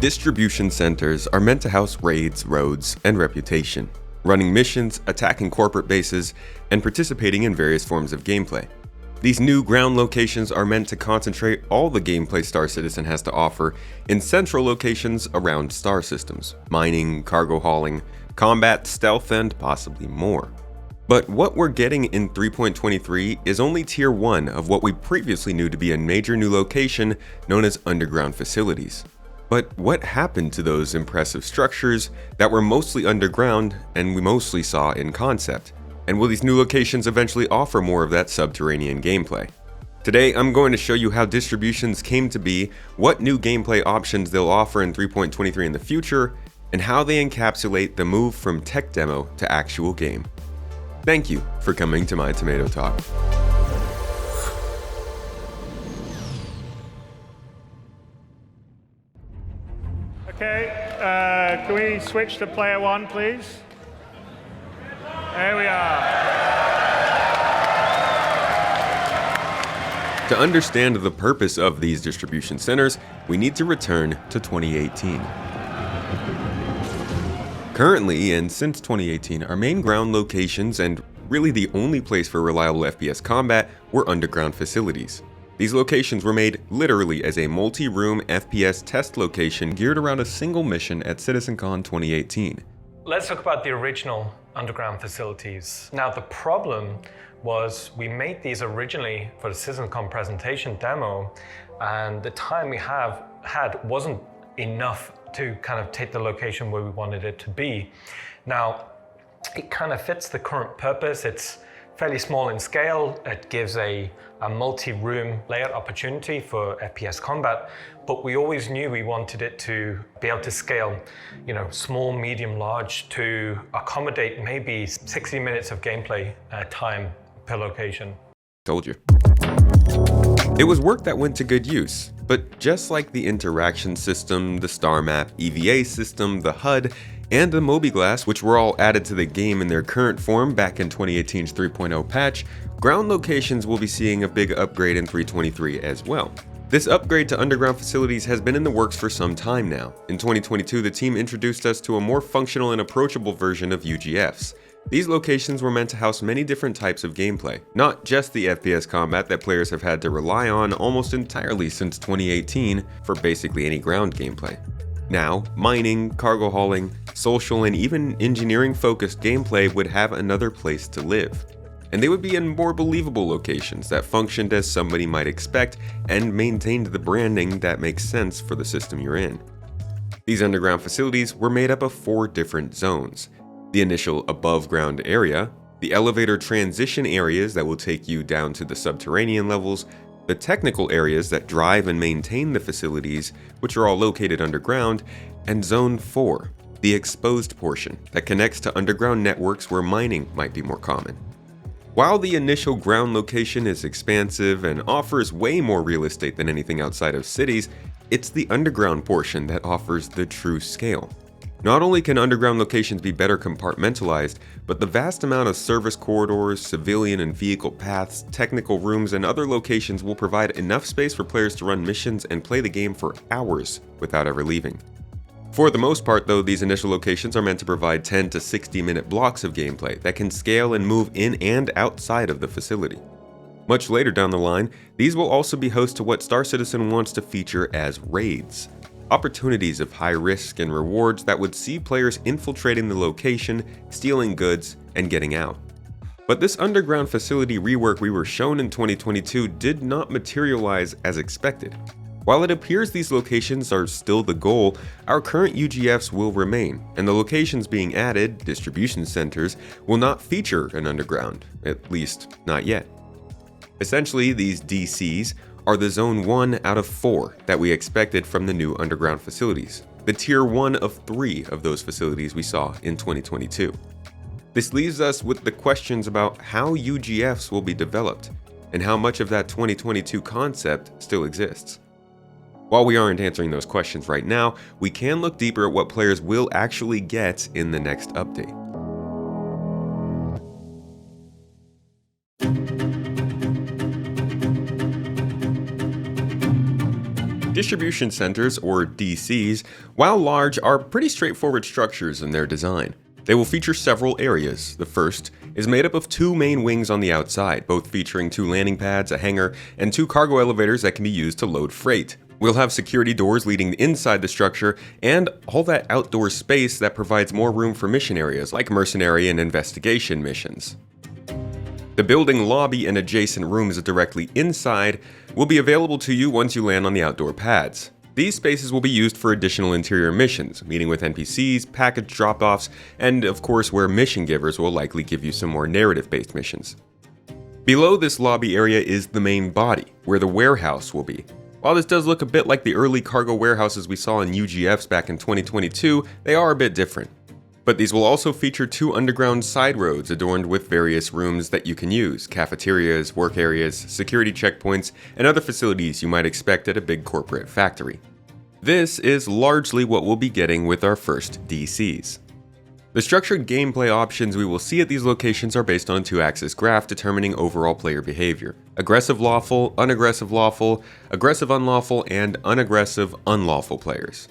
Distribution centers are meant to house raids, roads, and reputation, running missions, attacking corporate bases, and participating in various forms of gameplay. These new ground locations are meant to concentrate all the gameplay Star Citizen has to offer in central locations around star systems, mining, cargo hauling, combat, stealth, and possibly more. But what we're getting in 3.23 is only Tier 1 of what we previously knew to be a major new location known as underground facilities. But what happened to those impressive structures that were mostly underground and we mostly saw in concept? And will these new locations eventually offer more of that subterranean gameplay? Today, I'm going to show you how distributions came to be, what new gameplay options they'll offer in 3.23 in the future, and how they encapsulate the move from tech demo to actual game. Thank you for coming to my Tomato Talk. Okay, can we switch to player one, please? There we are. To understand the purpose of these distribution centers, we need to return to 2018. Currently, and since 2018, our main ground locations and really the only place for reliable FPS combat were underground facilities. These locations were made literally as a multi-room FPS test location geared around a single mission at CitizenCon 2018. Let's talk about the original underground facilities. Now, the problem was we made these originally for the CitizenCon presentation demo, and the time we had wasn't enough to kind of take the location where we wanted it to be. Now, it kind of fits the current purpose. It's fairly small in scale. It gives a multi-room layout opportunity for FPS combat, but we always knew we wanted it to be able to scale, small, medium, large, to accommodate maybe 60 minutes of gameplay time per location. Told you. It was work that went to good use, but just like the interaction system, the star map, EVA system, the HUD, and the mobiGlass, which were all added to the game in their current form back in 2018's 3.0 patch, ground locations will be seeing a big upgrade in 3.23 as well. This upgrade to underground facilities has been in the works for some time now. In 2022, the team introduced us to a more functional and approachable version of UGFs. These locations were meant to house many different types of gameplay, not just the FPS combat that players have had to rely on almost entirely since 2018 for basically any ground gameplay. Now, mining, cargo hauling, social, and even engineering-focused gameplay would have another place to live. And they would be in more believable locations that functioned as somebody might expect and maintained the branding that makes sense for the system you're in. These underground facilities were made up of 4 different zones: the initial above-ground area, the elevator transition areas that will take you down to the subterranean levels, the technical areas that drive and maintain the facilities, which are all located underground, and Zone 4, the exposed portion that connects to underground networks where mining might be more common. While the initial ground location is expansive and offers way more real estate than anything outside of cities, it's the underground portion that offers the true scale. Not only can underground locations be better compartmentalized, but the vast amount of service corridors, civilian and vehicle paths, technical rooms, and other locations will provide enough space for players to run missions and play the game for hours without ever leaving. For the most part though, these initial locations are meant to provide 10 to 60 minute blocks of gameplay that can scale and move in and outside of the facility. Much later down the line, these will also be host to what Star Citizen wants to feature as raids. Opportunities of high risk and rewards that would see players infiltrating the location, stealing goods, and getting out. But this underground facility rework we were shown in 2022 did not materialize as expected. While it appears these locations are still the goal, our current UGFs will remain, and the locations being added, distribution centers, will not feature an underground, at least not yet. Essentially, these DCs are the Zone 1 out of 4 that we expected from the new underground facilities, the Tier 1 of 3 of those facilities we saw in 2022. This leaves us with the questions about how UGFs will be developed, and how much of that 2022 concept still exists. While we aren't answering those questions right now, we can look deeper at what players will actually get in the next update. Distribution centers, or DCs, while large, are pretty straightforward structures in their design. They will feature several areas. The first is made up of 2 main wings on the outside, both featuring 2 landing pads, a hangar, and 2 cargo elevators that can be used to load freight. We'll have security doors leading inside the structure, and all that outdoor space that provides more room for mission areas like mercenary and investigation missions. The building lobby and adjacent rooms directly inside will be available to you once you land on the outdoor pads. These spaces will be used for additional interior missions, meeting with NPCs, package drop-offs, and of course where mission givers will likely give you some more narrative-based missions. Below this lobby area is the main body, where the warehouse will be. While this does look a bit like the early cargo warehouses we saw in UGFs back in 2022, they are a bit different. But these will also feature 2 underground side roads adorned with various rooms that you can use, cafeterias, work areas, security checkpoints, and other facilities you might expect at a big corporate factory. This is largely what we'll be getting with our first DCs. The structured gameplay options we will see at these locations are based on a 2-axis graph determining overall player behavior: aggressive lawful, unaggressive lawful, aggressive unlawful, and unaggressive unlawful players.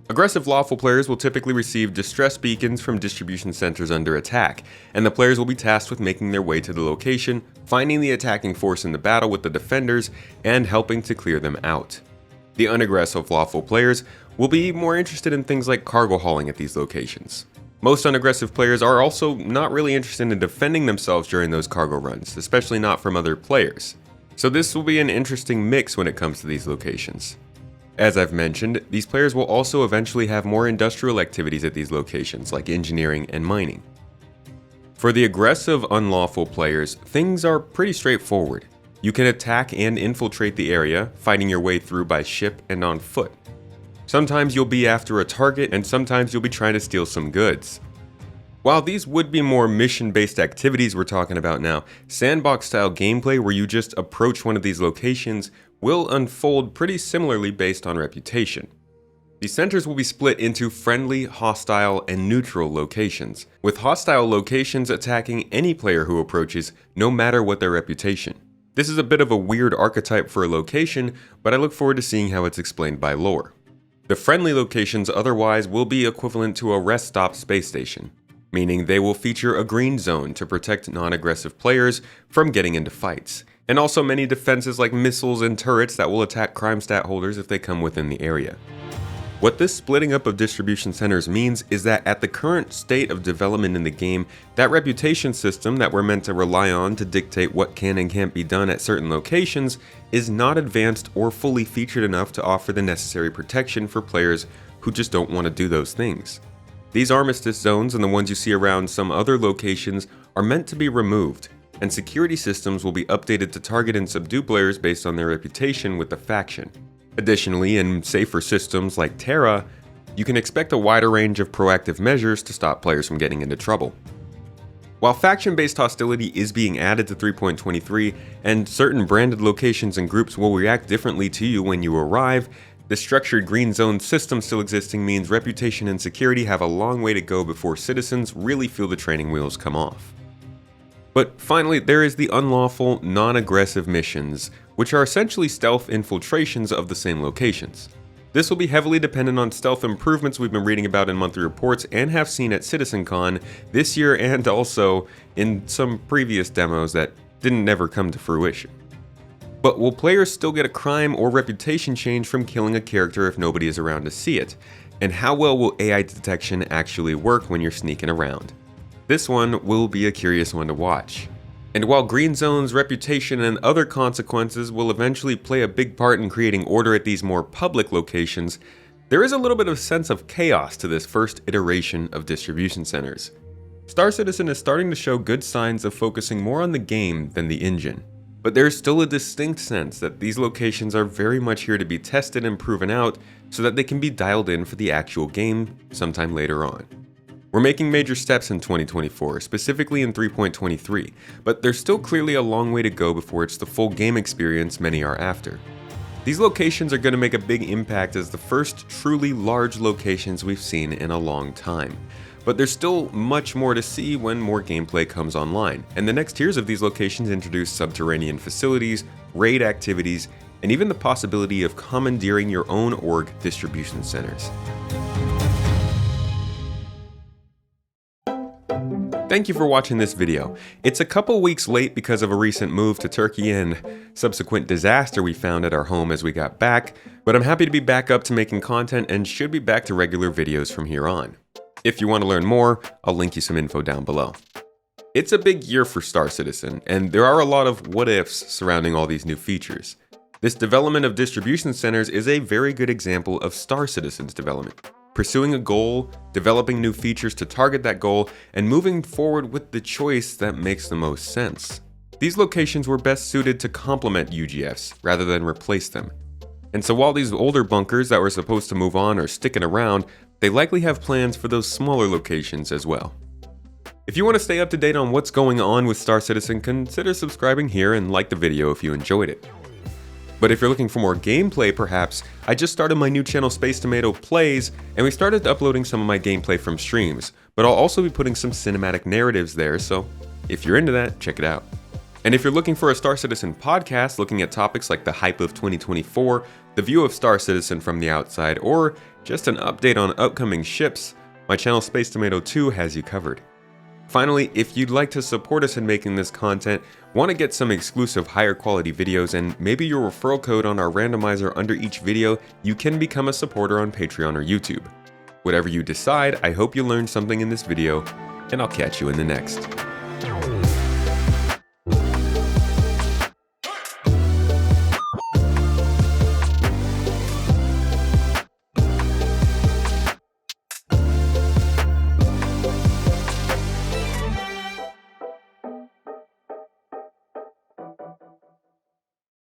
Aggressive lawful players will typically receive distress beacons from distribution centers under attack, and the players will be tasked with making their way to the location, finding the attacking force in the battle with the defenders, and helping to clear them out. The unaggressive lawful players will be more interested in things like cargo hauling at these locations. Most unaggressive players are also not really interested in defending themselves during those cargo runs, especially not from other players. So this will be an interesting mix when it comes to these locations. As I've mentioned, these players will also eventually have more industrial activities at these locations, like engineering and mining. For the aggressive unlawful players, things are pretty straightforward. You can attack and infiltrate the area, fighting your way through by ship and on foot. Sometimes you'll be after a target, and sometimes you'll be trying to steal some goods. While these would be more mission-based activities we're talking about now, sandbox-style gameplay where you just approach one of these locations will unfold pretty similarly based on reputation. These centers will be split into friendly, hostile, and neutral locations, with hostile locations attacking any player who approaches, no matter what their reputation. This is a bit of a weird archetype for a location, but I look forward to seeing how it's explained by lore. The friendly locations otherwise will be equivalent to a rest stop space station, meaning they will feature a green zone to protect non-aggressive players from getting into fights, and also many defenses like missiles and turrets that will attack crime stat holders if they come within the area. What this splitting up of distribution centers means is that at the current state of development in the game, that reputation system that we're meant to rely on to dictate what can and can't be done at certain locations is not advanced or fully featured enough to offer the necessary protection for players who just don't want to do those things. These armistice zones and the ones you see around some other locations are meant to be removed, and security systems will be updated to target and subdue players based on their reputation with the faction. Additionally, in safer systems like Terra, you can expect a wider range of proactive measures to stop players from getting into trouble. While faction-based hostility is being added to 3.23, and certain branded locations and groups will react differently to you when you arrive, the structured green zone system still existing means reputation and security have a long way to go before citizens really feel the training wheels come off. But finally, there is the unlawful, non-aggressive missions, which are essentially stealth infiltrations of the same locations. This will be heavily dependent on stealth improvements we've been reading about in monthly reports and have seen at CitizenCon this year, and also in some previous demos that didn't ever come to fruition. But will players still get a crime or reputation change from killing a character if nobody is around to see it? And how well will AI detection actually work when you're sneaking around? This one will be a curious one to watch. And while Green Zone's reputation and other consequences will eventually play a big part in creating order at these more public locations, there is a little bit of sense of chaos to this first iteration of distribution centers. Star Citizen is starting to show good signs of focusing more on the game than the engine. But there's still a distinct sense that these locations are very much here to be tested and proven out so that they can be dialed in for the actual game sometime later on. We're making major steps in 2024, specifically in 3.23, but there's still clearly a long way to go before it's the full game experience many are after. These locations are going to make a big impact as the first truly large locations we've seen in a long time. But there's still much more to see when more gameplay comes online, and the next tiers of these locations introduce subterranean facilities, raid activities, and even the possibility of commandeering your own org distribution centers. Thank you for watching this video. It's a couple weeks late because of a recent move to Turkey and subsequent disaster we found at our home as we got back, but I'm happy to be back up to making content and should be back to regular videos from here on. If you want to learn more, I'll link you some info down below. It's a big year for Star Citizen, and there are a lot of what-ifs surrounding all these new features. This development of distribution centers is a very good example of Star Citizen's development. Pursuing a goal, developing new features to target that goal, and moving forward with the choice that makes the most sense. These locations were best suited to complement UGFs rather than replace them. And so while these older bunkers that were supposed to move on are sticking around, they likely have plans for those smaller locations as well. If you want to stay up to date on what's going on with Star Citizen, consider subscribing here and like the video if you enjoyed it. But if you're looking for more gameplay perhaps, I just started my new channel Space Tomato Plays, and we started uploading some of my gameplay from streams, but I'll also be putting some cinematic narratives there, so if you're into that, check it out. And if you're looking for a Star Citizen podcast looking at topics like the hype of 2024, the view of Star Citizen from the outside, or just an update on upcoming ships, my channel Space Tomato 2 has you covered. Finally, if you'd like to support us in making this content, want to get some exclusive higher quality videos, and maybe your referral code on our randomizer under each video, you can become a supporter on Patreon or YouTube. Whatever you decide, I hope you learned something in this video, and I'll catch you in the next.